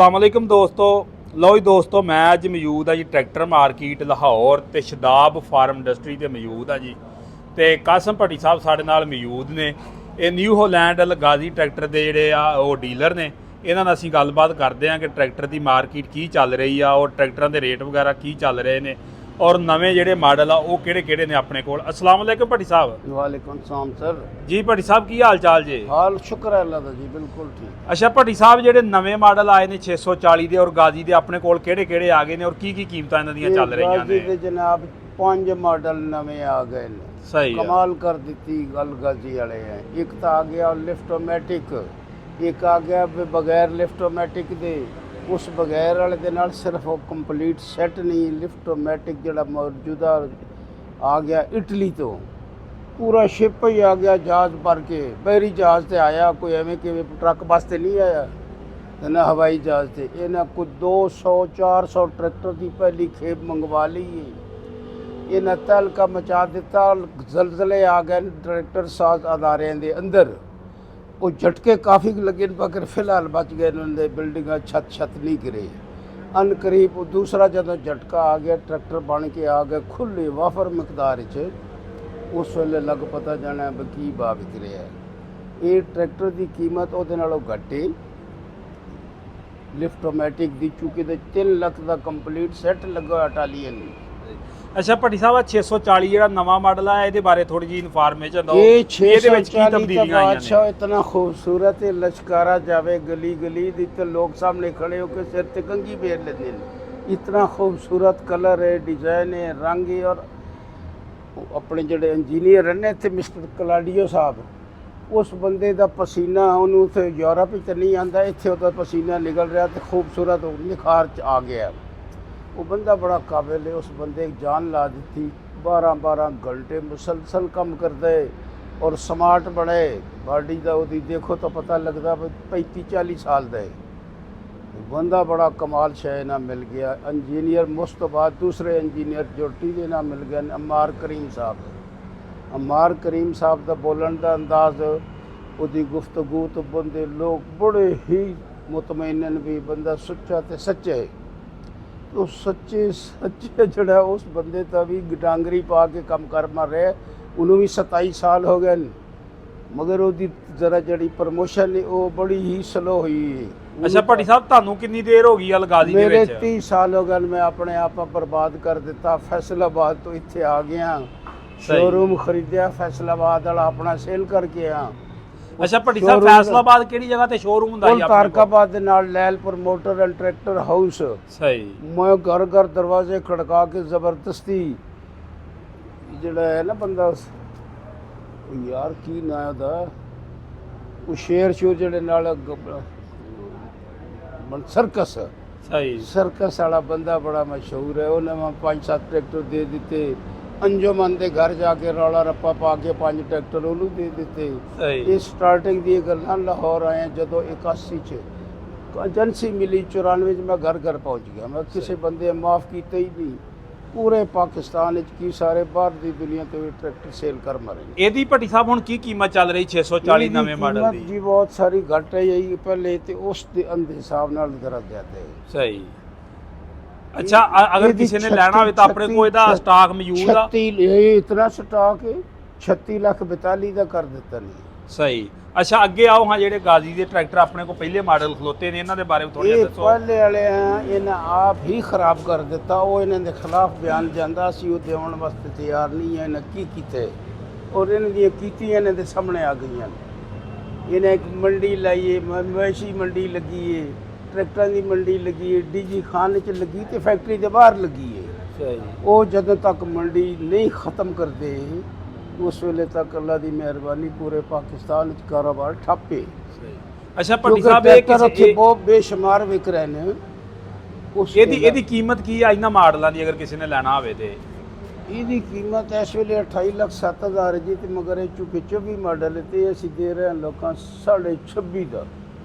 अस्सलामुअलैकुम दोस्तों। लो जी दोस्तों, मैं अज मौजूद है जी ट्रैक्टर मार्केट लाहौर तो शदाब फार्म इंडस्ट्री से मौजूद है जी। तो कासम भट्टी साहब साढ़े नाल मौजूद ने। ये न्यू होलैंड गाजी ट्रैक्टर के जोड़े आ डीलर ने। इन्हां नाल असीं गलबात करते हैं कि ट्रैक्टर की मार्केट की चल रही है और ट्रैक्टरों के रेट वगैरह की चल रहे हैं और नवे जोड़े मॉडल आ वो किहड़े ने अपने कोल। अस्सलाम वालेकुम भट्टी साहब। वालेकुम सलाम सर। जी भट्टी साहब की हाल चाल जे? हाल शुक्र है अल्लाह दा जी, बिल्कुल ठीक। अच्छा भट्टी साहब, ਜਿਹੜੇ ਨਵੇਂ ਮਾਡਲ ਆਏ ਨੇ 640 ਦੇ ਔਰ ਗਾਜ਼ੀ ਦੇ ਆਪਣੇ ਕੋਲ ਕਿਹੜੇ ਆ ਗਏ ਨੇ ਔਰ ਕੀ ਕੀਮਤਾਂ ਇਹਨਾਂ ਦੀਆਂ ਚੱਲ ਰਹੀਆਂ ਨੇ? गाजी दे जनाब 5 मॉडल नवे आ गए ने। सही है। कमाल कर दी गल गाजी वाले हैं। एक तो आ गया लिफ्टोमैटिक, एक आ गया बगैर लिफ्टोमैटिक दे। उस बगैर वाले दे नाल सिर्फ वो कंप्लीट सैट नहीं, लिफ्टोमैटिक जिहड़ा मौजूदा आ गया इटली तो पूरा शिप ही आ गया जहाज भर के। बहरी जहाज से आया, कोई एवं कि ट्रक बस से नहीं आया ते ना हवाई जहाज से। इन्हें कुछ 200-400 ट्रैक्टर की पहली खेप मंगवा ली है। इन्हें तहलका मचा दिता, जलजले आ गए ट्रैक्टर साज अदारे के अंदर। वो झटके काफ़ी लगे मगर फिलहाल बच गए। उन्होंने बिल्डिंग छत नहीं गिरे। अन करीब दूसरा जो झटका आ गया, ट्रैक्टर बन के आ गए खुले वाफर मकदार च। उस वेले लग पता जाना भी की भाव विक रहा है। ये ट्रैक्टर की कीमत वो घट है लिफ्टोमैटिक की, चूँकि 3 लाख का कंप्लीट सैट लगा इटालियन। अच्छा भट्टी साहब, 640 ਜਿਹੜਾ ਨਵਾਂ ਮਾਡਲ ਆ ਇਹਦੇ ਬਾਰੇ ਥੋੜੀ ਜੀ ਇਨਫੋਰਮੇਸ਼ਨ ਦਿਓ। ये ਇਹਦੇ ਵਿੱਚ ਕੀ 640 ਤਬਦੀਲੀਆਂ का ਆਈਆਂ बादशाह ਨੇ? इतना खूबसूरत है, लश्कारा जावे गली गली दी तो लोग सामने खड़े होकर सिर ते कंघी फेर लेते हैं। इतना खूबसूरत कलर है, डिजाइन है, रंग है। और अपने जोड़े इंजीनियर ने इतने मिस्टर कलाडियो साहब, उस बंदे का पसीना उन्होंने उत्थे यूरोप तो नहीं आता, इतने उसका पसीना निकल रहा तो खूबसूरत निखार च आ गया। वो बंदा बड़ा काबिल है। उस बंदे की जान ला दी। 12-12 घंटे मुसलसल कम करते और स्मार्ट बने। बॉडी का वो देखो तो पता लगता 35-40 साल का है बंदा। बड़ा कमाल शय ना मिल गया। इंजीनियर मुझ तो बाद दूसरे इंजीनियर जोटी के ना मिल गए, अम्मार करीम साहब। अम्मार करीम साहब का बोलन का अंदाज, उसकी गुफ्तगू तो बंदे लोग बड़े ही मुतमईन भी बंदा सच्चा तो सच्चे। तो सच्चे जड़ा उस बंदे का भी डांगरी पा के कम कर मार रहे। उन्होंने भी 27 साल हो गए मगर वो जरा जड़ी प्रमोशन है वो बड़ी ही स्लो हुई है। अच्छा भट्टी साहब, ਤੁਹਾਨੂੰ ਕਿੰਨੀ ਦੇਰ ਹੋ ਗਈ ਆ ਗਾਜ਼ੀ ਦੇ मेरे ਵਿੱਚ? 30 साल हो गए। मैं अपने आप बर्बाद कर दिता। फैसलाबाद तो इत्थे आ गया, शोरूम खरीदिया फैसलाबाद वाला, अपना सेल करके आया। अच्छा भट्टी ਸਾਹਿਬ, ਫੈਸਲਾਬਾਦ ਕਿਹੜੀ ਜਗ੍ਹਾ ਤੇ ਸ਼ੋਰੂਮ ਹੁੰਦਾ ਜੀ ਆਪਣੇ ਕੋਲ? तारकाबाद दे नाल Lyallpur motor and tractor house. सही। मैं घर घर दरवाजे खड़का के ज़बरदस्ती जड़ा है ना बंदा यार की ना दा वो शेर जड़े नाल सर्कस सही। सर्कस वाला बंदा बड़ा मशहूर है। उन्हें मैं 5-7 ट्रैक्टर दे दिते। अंजुमन के घर जाके रौला रप्पा पा के 5 ट्रैक्टर उन्होंने दे दिते। सही। ये स्टार्टिंग दी गल्लां लाहौर आए जो 81 च एजेंसी मिली, 94 च मैं घर पहुंच गया। मैं किसी बंदे माफ़ किया ही नहीं। पूरे पाकिस्तान की सारे बाहर की दुनिया तो ये ट्रैक्टर सेल कर मरे। ਇਹਦੀ ਭੱਟੀ ਸਾਹਿਬ ਹੁਣ ਕੀ ਕੀਮਤ ਚੱਲ ਰਹੀ 640 ਨਵੇਂ ਮਾਡਲ कीमत ਦੀ? जी बहुत सारी घट है। यही पहले तो उस अंधे हिसाब नाल जरा ज्यादा है। सही। अच्छा, अगर किसी ने लेना हो तो अपने को ਇਹਦਾ ਸਟਾਕ ਮੌਜੂਦ ਆ? 36 ये इतना स्टॉक है 36,42,000 का कर दिता नहीं। सही। अच्छा ਅੱਗੇ ਆਓ ਹਾਂ, ਜਿਹੜੇ ਗਾਜ਼ੀ ਦੇ ਟਰੈਕਟਰ ਆਪਣੇ ਕੋਲ ਪਹਿਲੇ ਮਾਡਲ ਖਲੋਤੇ ਨੇ ਇਹਨਾਂ ਦੇ ਬਾਰੇ ਥੋੜਾ ये ਜਿਹਾ ਦੱਸੋ। पहले वाले हैं इन्हें आप ही खराब कर दिता। वो इन्हें दे खिलाफ बयान जाता सी, वो देवन वास्ते तैयार नहीं है। इन्हें की कीते और इन्हें दी कीती इन्हें दे सामने आ गई। इन्हें एक मंडी लाई है, मवेशी मंडी लगी है, ट्रैक्टर की मंडी लगी है, डीजी खान च लगी तो फैक्ट्री के बाहर लगी है। सही। वो जदों तक मंडी नहीं ख़त्म करते उस वेले तक अल्लाह की मेहरबानी पूरे पाकिस्तान च कारोबार ठप्पे। अच्छा भट्टी ਸਾਹਿਬ, ਇਹ उत्थे बहुत बेशुमार विक रहे ने। ਇਹਦੀ ਕੀਮਤ ਕੀ ਆ ਇਹਨਾਂ ਮਾਡਲਾਂ ਦੀ ਅਗਰ ਕਿਸੇ ਨੇ ਲੈਣਾ ਹੋਵੇ ਤੇ? ਇਹਦੀ ਕੀਮਤ ਇਸ ਵੇਲੇ 28,07,000 जी। तो मगर चूँकि 24 मॉडल है असीं दे रहे हैं लोगों 26.5 का।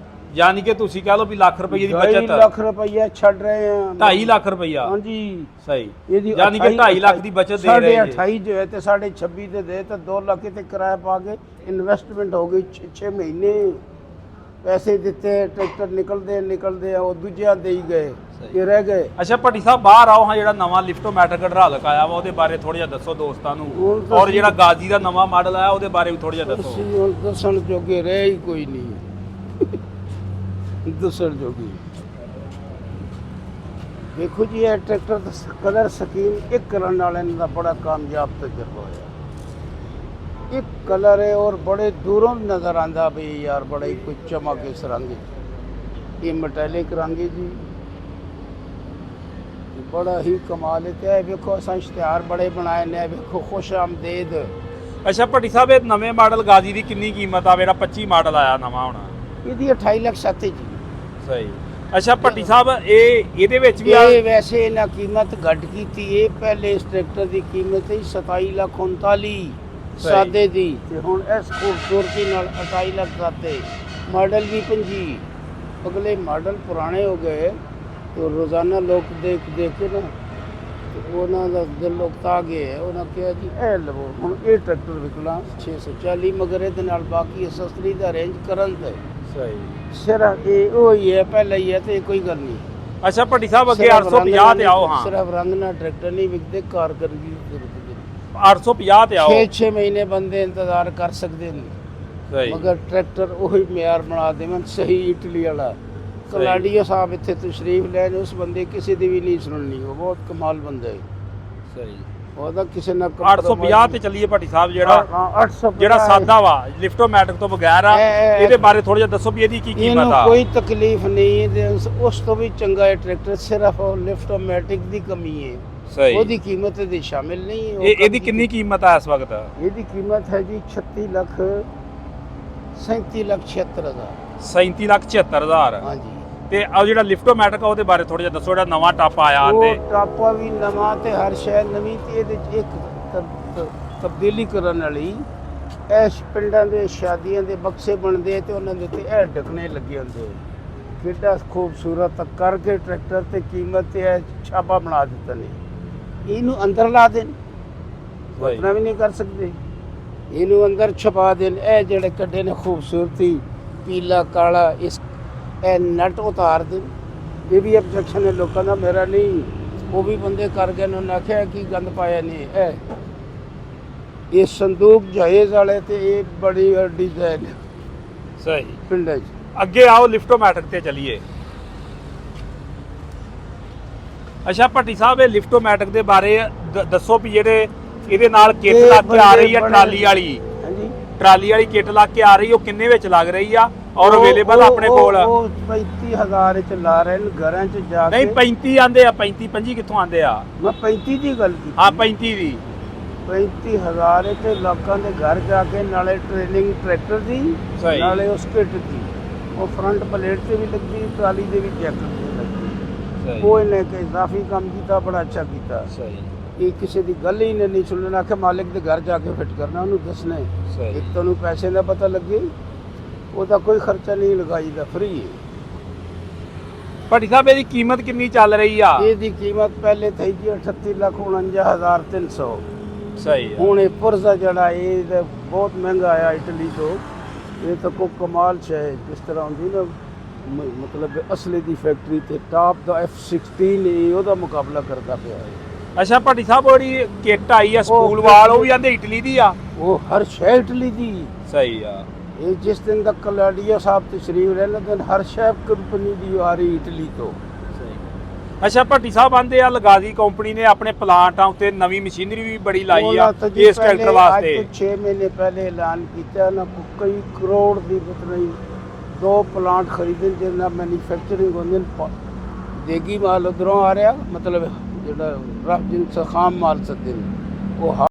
यानी कि ਤੁਸੀਂ कह लो भी ਲੱਖ ਰੁਪਏ ਦੀ 2.5 ਬਚਤ। ਲੱਖ ਰੁਪਈਆ ਛੱਡ ਰਹੇ हैं। 2.5 ਲੱਖ ਰੁਪਈਆ? ਹਾਂਜੀ। ਸਹੀ। ਇਹਦੀ यानी कि 2.5 ਲੱਖ ਦੀ ਬਚਤ ਦੇ ਰਹੇ ਜੀ। 28 जो है तो 26.5 दे तो 2 लाख ते किराया पा के इन्वेस्टमेंट हो गई 6 महीने। ਪੈਸੇ ਦਿੱਤੇ, ਟਰੈਕਟਰ ਨਿਕਲਦੇ ਆ, ਉਹ ਦੂਜਿਆਂ ਦੇ ਹੀ ਗਏ, ਇਹ ਰਹਿ ਗਏ। ਅੱਛਾ ਭੱਟੀ ਸਾਹਿਬ ਬਾਹਰ ਆਓ ਹਾਂ, ਜਿਹੜਾ ਨਵਾਂ ਲਿਫਟੋਮੈਟਿਕ ਹਾਈਡ੍ਰੋਲਿਕ ਆਇਆ ਵਾ ਉਹਦੇ ਬਾਰੇ ਥੋੜਾ ਜਿਹਾ ਦੱਸੋ ਦੋਸਤਾਂ ਨੂੰ, ਹੁਣ ਤਾਂ ਔਰ ਜਿਹੜਾ ਗਾਜ਼ੀ ਦਾ ਨਵਾਂ ਮਾਡਲ ਆਇਆ ਉਹਦੇ ਬਾਰੇ ਵੀ ਥੋੜਾ ਜਿਹਾ ਦੱਸੋ। ਅਸੀਂ ਹੁਣ ਦੱਸਣ ਜੋਗੇ ਰਹਿ ਹੀ ਕੋਈ ਨਹੀਂ ਦੱਸਣ ਜੋਗੀ। ਦੇਖੋ ਜੀ ਇਹ ਟਰੈਕਟਰ ਦਾ ਕਲਰ ਸਕੀਮ ਇੱਕ ਕਰਨ ਵਾਲੇ ਦਾ ਬੜਾ ਕਾਮਯਾਬ ਤਜਰਬਾ ਹੋਇਆ। ਇੱਕ ਕਲਰ ਹੈ ਔਰ ਬੜੇ ਦੂਰੋਂ ਨਜ਼ਰ ਆਂਦਾ ਵੀ ਯਾਰ ਬੜਾ ਹੀ ਕੋਈ ਚਮਕ ਇਸ ਰੰਗ 'ਚ। ਇਹ ਮੈਟੈਲਿਕ ਰੰਗ ਹੈ ਜੀ, ਬੜਾ ਹੀ ਕਮਾਲ ਹੈ। ਤੇ ਵੇਖੋ ਅਸਾਂ ਇਸ਼ਤਿਹਾਰ ਬੜੇ ਬਣਾਏ ਨੇ, ਵੇਖੋ ਖੁਸ਼ ਆਮਦੇਦ। ਅੱਛਾ ਭੱਟੀ ਸਾਹਿਬ ਇਹ ਨਵੇਂ ਮਾਡਲ ਗਾਜ਼ੀ ਦੀ ਕਿੰਨੀ ਕੀਮਤ ਆ? ਜਿਹੜਾ 25 ਮਾਡਲ ਆਇਆ ਨਵਾਂ ਹੁਣ ਇਹਦੀ 28 ਲੱਖ ਸੱਤ ਜੀ। ਸਹੀ। ਅੱਛਾ ਭੱਟੀ ਸਾਹਿਬ ਇਹਦੇ ਵਿੱਚ ਵੀ ਇਹ ਵੈਸੇ ਇਹਨਾਂ ਕੀਮਤ ਘੱਟ ਕੀਤੀ ਹੈ। ਪਹਿਲੇ ਇਸ ਟਰੈਕਟਰ ਦੀ ਕੀਮਤ ਸੀ 27 ਲੱਖ 39 ਸਾਦੇ ਦੀ, ਤੇ ਹੁਣ ਇਸ ਖੂਬਸੂਰਤੀ ਨਾਲ 28 ਲੱਖ ਸਾਦੇ। ਮਾਡਲ ਵੀ 25। ਅਗਲੇ ਮਾਡਲ ਪੁਰਾਣੇ ਹੋ ਗਏ तो रोज़ाना लोग देख के ना तो ਉਹਨਾਂ ਦਾ ਦਿਲ ਉਕਤਾ ਗਿਆ ਹੈ। ਉਹਨਾਂ ਕਿਹਾ ਜੀ ਇਹ ਲਵੋ ਹੁਣ ਇਹ ਟਰੈਕਟਰ ਵਿਕਣਾ 640, ਮਗਰ ਇਹਦੇ ਨਾਲ ਬਾਕੀ ਅਸੈਸਰੀ ਦਾ ਰੇਂਜ ਕਰਨ ਤੇ ਸਹੀ ਸਿਰਫ ਇਹ ਉਹ ਹੀ ਹੈ, ਪਹਿਲਾਂ ਹੀ ਹੈ ਤੇ ਕੋਈ ਗੱਲ ਨਹੀਂ। ਅੱਛਾ ਭੱਟੀ ਸਾਹਿਬ ਅੱਗੇ 850 ਤੇ ਆਓ। ਹਾਂ ਸਿਰਫ ਰੰਗ ਨਾਲ ਟਰੈਕਟਰ ਨਹੀਂ ਵਿਕਦੇ, ਕਾਰਗਰਦਗੀ ਦੀ ਵਿਕਦੇ। 850 ਤੇ ਆਓ। 6 ਮਹੀਨੇ ਬੰਦੇ ਇੰਤਜ਼ਾਰ ਕਰ ਸਕਦੇ ਨੇ, ਸਹੀ। ਮਗਰ ਟਰੈਕਟਰ ਉਹੀ ਮਿਆਰ ਬਣਾ ਦੇਵਨ ਸਹੀ ਇਟਲੀ ਵਾਲਾ। ਕਲਾਡੀਓ ਸਾਹਿਬ ਇੱਥੇ ਤਸ਼ਰੀਫ ਲੈਣ, ਉਸ ਬੰਦੇ ਕਿਸੇ ਦੀ ਵੀ ਨਹੀਂ ਸੁਣਨੀ, ਉਹ ਬਹੁਤ ਕਮਾਲ ਬੰਦਾ ਹੈ। ਸਹੀ। ਉਹਦਾ ਕਿਸੇ ਨਾਲ 850 ਤੇ ਚੱਲੀਏ ਭੱਟੀ ਸਾਹਿਬ, ਜਿਹੜਾ 850 ਜਿਹੜਾ ਸਾਦਾ ਵਾ ਲਿਫਟੋਮੈਟਿਕ ਤੋਂ ਬਗੈਰ ਆ, ਇਹਦੇ ਬਾਰੇ ਥੋੜਾ ਜਿਹਾ ਦੱਸੋ ਵੀ ਇਹਦੀ ਕੀ ਕੀਮਤ ਆ? ਕੋਈ ਤਕਲੀਫ ਨਹੀਂ ਤੇ ਉਸ ਤੋਂ ਵੀ ਚੰਗਾ ਹੈ ਟਰੈਕਟਰ, ਸਿਰਫ ਲਿਫਟੋਮੈਟਿਕ ਦੀ ਕਮੀ ਹੈ। ਸਹੀ। ਉਹਦੀ ਕੀਮਤ ਇਹਦੀ ਸ਼ਾਮਿਲ ਨਹੀਂ ਹੈ। ਇਹਦੀ ਕਿੰਨੀ ਕੀਮਤ ਆ ਇਸ ਵਕਤ? ਇਹਦੀ ਕੀਮਤ ਹੈ ਜੀ 37 ਲੱਖ 76000। 37,76,000। ਹਾਂਜੀ। ਤੇ ਆ ਜਿਹੜਾ ਲਿਫਟੋਮੈਟਿਕ ਆ ਉਹਦੇ ਬਾਰੇ ਥੋੜਾ ਜਿਹਾ ਦੱਸੋ, ਜਿਹੜਾ ਨਵਾਂ ਟਾਪਾ ਆਇਆ ਆਂਦੇ। ਉਹ ਟਾਪਾ ਵੀ ਨਵਾਂ ਤੇ ਹਰ ਸ਼ੈ ਨਵੀਂ, ਤੇ ਇਹਦੇ ਚ ਇੱਕ ਤਬਦੀਲੀ ਕਰਨ ਵਾਲੀ ਐਸ਼ ਪਿੰਡਾਂ ਦੇ ਸ਼ਾਦੀਆਂ ਦੇ ਬਕਸੇ ਬਣਦੇ ਤੇ ਉਹਨਾਂ ਦੇ ਉੱਤੇ ਇਹ ਢਕਣੇ ਲੱਗੇ ਹੁੰਦੇ। ਕਿੱਡਾ ਖੂਬਸੂਰਤ ਕਰਕੇ ਟਰੈਕਟਰ ਤੇ ਕੀਮਤ ਤੇ ਇਹ ਛਾਪਾ ਬਣਾ ਦਿੱਤਾ ਨੇ। ਇਹਨੂੰ ਅੰਦਰ ਲਾ ਦੇਣ, ਉਤਨਾ ਵੀ ਨਹੀਂ ਕਰ ਸਕਦੇ। ਇਹਨੂੰ ਅੰਦਰ ਛਪਾ ਦੇਣ। ਇਹ ਜਿਹੜੇ ਕੱਢੇ ਨੇ ਖੂਬਸੂਰਤੀ ਪੀਲਾ ਕਾਲਾ, ਇਸ ਇਹ ਨਟ ਉਤਾਰ ਦੇ। ਇਹ ਵੀ ਆਬਜੈਕਸ਼ਨ ਹੈ ਲੋਕਾਂ ਦਾ, ਮੇਰਾ ਨਹੀਂ। ਉਹ ਵੀ ਬੰਦੇ ਕਰ ਗਏ ਨੇ, ਉਹਨਾਂ ਆਖਿਆ ਕੀ ਗੰਦ ਪਾਇਆ ਨਹੀਂ। ਇਹ ਸੰਦੂਕ ਜਹਾਜ਼ ਵਾਲੇ ਤੇ ਇਹ ਬੜੀ ਡਿਜ਼ਾਈਨ ਸਹੀ ਪਿੰਡਾਂ 'ਚ। ਅੱਗੇ ਆਓ ਲਿਫਟੋਮੈਟਿਕ ਤੇ ਚਲੀਏ। ਅੱਛਾ ਭੱਟੀ ਸਾਹਿਬ ਇਹ ਲਿਫਟੋਮੈਟਿਕ ਦੇ ਬਾਰੇ ਦੱਸੋ ਵੀ ਜਿਹੜੇ ਇਹਦੇ ਨਾਲ ਕਿੱਟ ਲੱਗ ਕੇ ਆ ਰਹੀ ਆ ਟਰਾਲੀ ਵਾਲੀ, ਹਾਂਜੀ ਟਰਾਲੀ ਵਾਲੀ ਕਿੱਟ ਲੱਗ ਕੇ ਆ ਰਹੀ, ਉਹ ਕਿੰਨੇ ਵਿੱਚ ਲੱਗ ਰਹੀ ਆ ਔਰ ਅਵੇਲੇਬਲ ਆਪਣੇ ਕੋਲ? ਉਹ 35000 ਚ ਲਾ ਰਹੇ ਨੇ ਘਰਾਂ 'ਚ ਜਾ ਕੇ। ਨਹੀਂ 35 ਆਂਦੇ ਆ, 35 ਕਿੱਥੋਂ ਆਂਦੇ ਆ? ਮੈਂ 35 ਦੀ ਗੱਲ ਕੀਤੀ। ਹਾਂ 35 ਦੀ। 35000 ਤੇ ਲੋਕਾਂ ਦੇ ਘਰ ਜਾ ਕੇ ਨਾਲੇ ਟ੍ਰੇਨਿੰਗ ਟਰੈਕਟਰ ਦੀ, ਸਹੀ। ਨਾਲੇ ਉਸ ਕਿੱਟ ਦੀ। ਉਹ ਫਰੰਟ ਪਲੇਟ ਤੇ ਵੀ ਲੱਗੀ, ਟਰਾਲੀ ਦੇ ਵੀ ਜੈਕਟ ਤੇ ਲੱਗੀ। ਸਹੀ। ਉਹ ਇਹਨੇ ਕਿ ਇਜ਼ਾਫੀ ਕੰਮ ਕੀਤਾ, ਬੜਾ ਅੱਛਾ ਕੀਤਾ। ਸਹੀ। ਇਹ ਕਿਸੇ ਦੀ ਗੱਲ ਹੀ ਨਹੀਂ ਸੁਣਨਾ ਕਿ ਮਾਲਿਕ ਦੇ ਘਰ ਜਾ ਕੇ ਫਿੱਟ ਕਰਨਾ, ਉਹਨੂੰ ਦੱਸਣਾ। ਸਹੀ। ਇੱਕ ਤੁਹਾਨੂੰ ਪੈਸੇ ਦਾ ਪਤਾ ਲੱਗੇ, ਉਹਦਾ ਕੋਈ ਖਰਚਾ ਨਹੀਂ ਲਗਾਈਦਾ, ਫ੍ਰੀ ਹੈ। ਭੱਟੀ ਸਾਹਿਬ ਇਹਦੀ ਕੀਮਤ ਕਿੰਨੀ ਚੱਲ ਰਹੀ ਆ? ਇਹਦੀ ਕੀਮਤ ਪਹਿਲੇ ਥਈ ਜੀ 38,49,300। ਸਹੀ ਆ। ਹੁਣ ਇਹ ਪੁਰਜ਼ਾ ਜਿਹੜਾ ਇਹ ਤਾਂ ਬਹੁਤ ਮਹਿੰਗਾ ਆਇਆ ਇਟਲੀ ਤੋਂ। ਇਹ ਤਾਂ ਕੋਈ ਕਮਾਲ ਹੈ, ਜਿਸ ਤਰ੍ਹਾਂ ਹੁੰਦੀ ਨਾ ਮਤਲਬ ਅਸਲੀ ਦੀ ਫੈਕਟਰੀ ਤੇ ਟਾਪ ਦਾ F16 ਇਹ ਉਹਦਾ ਮੁਕਾਬਲਾ ਕਰਦਾ ਪਿਆ ਹੈ। ਅੱਛਾ ਭੱਟੀ ਸਾਹਿਬ ਉਹ ਜਿਹੜੀ ਕਿੱਟ ਆਈ ਆ ਸਕੂਲ ਵਾਲ, ਉਹ ਵੀ ਆਂਦੇ ਇਟਲੀ ਦੀ ਆ? ਉਹ ਹਰ ਸ਼ੈ ਇਟਲੀ ਦੀ। ਸਹੀ ਆ। ਇਹ ਜਿਸ ਦਿਨ ਦਾ ਕਲਾਡੀਆ ਸਾਹਿਬ ਤਸ਼ਰੀਫ ਰਹਿਣਾ ਦਿਨ ਹਰ ਸ਼ੈ ਕੰਪਨੀ ਦੀ ਆ ਰਹੀ ਇਟਲੀ ਤੋਂ। ਅੱਛਾ ਭੱਟੀ ਸਾਹਿਬ ਆਂਦੇ ਆ ਲਗਾਜ਼ੀ ਕੰਪਨੀ ਨੇ ਆਪਣੇ ਪਲਾਂਟਾਂ ਉੱਤੇ ਨਵੀਂ ਮਸ਼ੀਨਰੀ ਵੀ ਬੜੀ ਲਾਈ ਆ ਇਸ ਟਰੈਕਟਰ ਵਾਸਤੇ। ਅੱਜ ਤੋਂ 6 ਮਹੀਨੇ ਪਹਿਲੇ ਐਲਾਨ ਕੀਤਾ ਨਾ, ਕਈ ਕਰੋੜ ਦੀ ਬਤਨੀ 2 ਪਲਾਂਟ ਖਰੀਦਣ ਜਿਹਨਾਂ ਮੈਨੂਫੈਕਚਰਿੰਗ ਹੁੰਦੇ ਨੇ। ਦੇਗੀ ਮਾਲ ਉਧਰੋਂ ਆ ਰਿਹਾ, ਮਤਲਬ ਜਿਹੜਾ ਜਿੰਸ ਖਾਮ ਮਾਲ ਸੱਦੇ ਉਹ